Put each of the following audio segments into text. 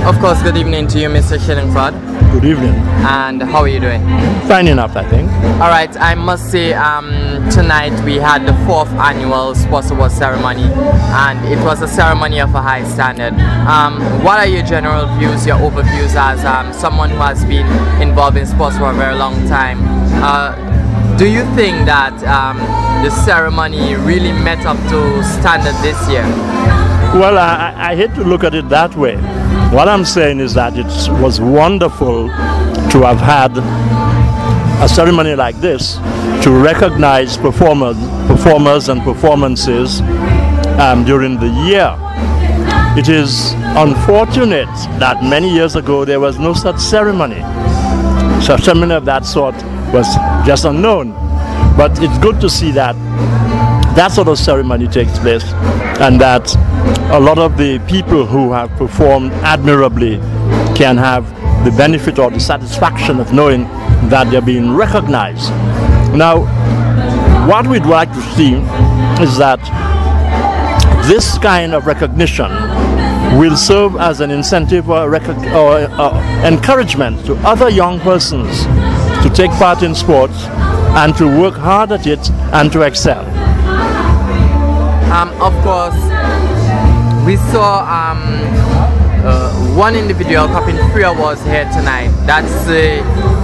Of course, good evening to you, Mr. Shillingford. Good evening. And how are you doing? Fine enough, I think. Alright, I must say tonight we had the 4th annual Sports Awards ceremony, and it was a ceremony of a high standard. What are your general views, your overviews as someone who has been involved in sports for a very long time? Do you think that the ceremony really met up to standard this year? Well, I hate to look at it that way. What I'm saying is that it was wonderful to have had a ceremony like this to recognize performers and performances during the year. It is unfortunate that many years ago there was no such ceremony. So a ceremony of that sort was just unknown. But it's good to see that that sort of ceremony takes place, and that a lot of the people who have performed admirably can have the benefit or the satisfaction of knowing that they're being recognized. Now, what we'd like to see is that this kind of recognition will serve as an incentive or encouragement to other young persons to take part in sports and to work hard at it and to excel. Of course, we saw one individual cupping 3 awards here tonight. That's a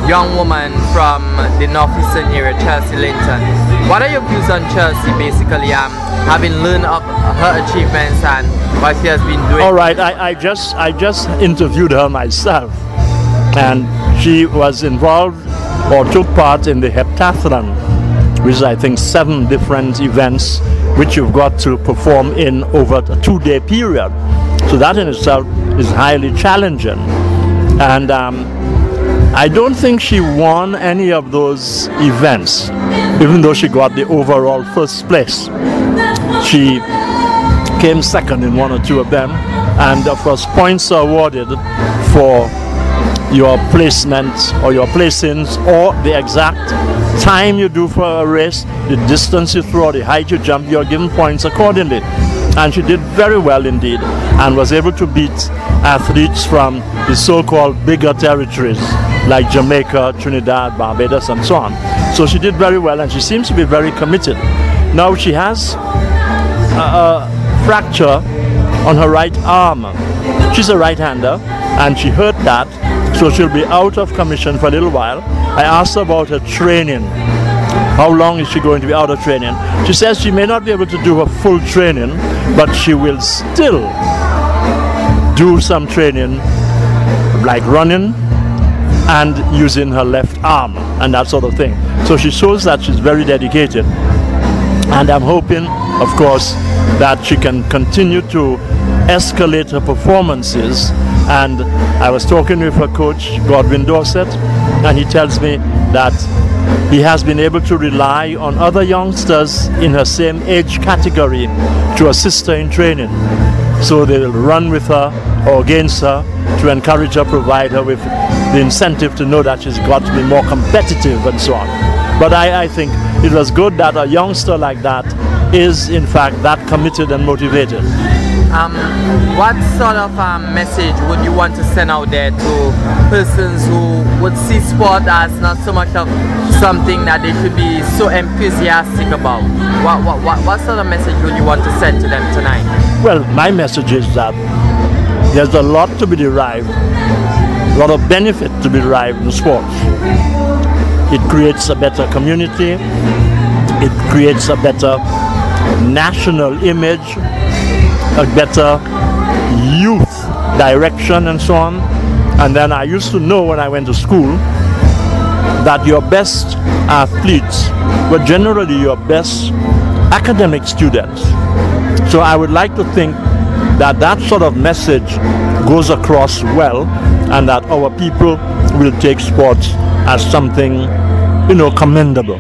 young woman from the northeastern area, Chelsea Linton. What are your views on Chelsea, basically, having learned of her achievements and what she has been doing? All right, I just interviewed her myself, and she was involved or took part in the heptathlon, which is, I think, 7 different events which you've got to perform in over a 2-day period. So that in itself is highly challenging. And I don't think she won any of those events, even though she got the overall 1st place. She came 2nd in 1 or 2 of them, and of course points are awarded for your placements or your placings or the exact time you do for a race, the distance you throw, the height you jump. You're given points accordingly. And she did very well indeed, and was able to beat athletes from the so-called bigger territories like Jamaica, Trinidad, Barbados, and so on. So she did very well, and she seems to be very committed. Now she has a fracture on her right arm. She's a right-hander, and she hurt that, so she'll be out of commission for a little while. I asked her about her training. How long is she going to be out of training? She says she may not be able to do her full training, but she will still do some training like running and using her left arm and that sort of thing. So she shows that she's very dedicated, and I'm hoping, of course, that she can continue to escalate her performances. And I was talking with her coach, Godwin Dorset, and he tells me that he has been able to rely on other youngsters in her same age category to assist her in training. So they will run with her or against her to encourage her, provide her with the incentive to know that she's got to be more competitive and so on. But I think it was good that a youngster like that is in fact that committed and motivated. What sort of message would you want to send out there to persons who would see sport as not so much of something that they should be so enthusiastic about? What sort of message would you want to send to them tonight? Well, my message is that there's a lot to be derived, a lot of benefit to be derived in sports. It creates a better community, it creates a better national image, a better youth direction and so on. And then I used to know when I went to school that your best athletes were generally your best academic students. So I would like to think that that sort of message goes across well, and that our people will take sports as something, commendable.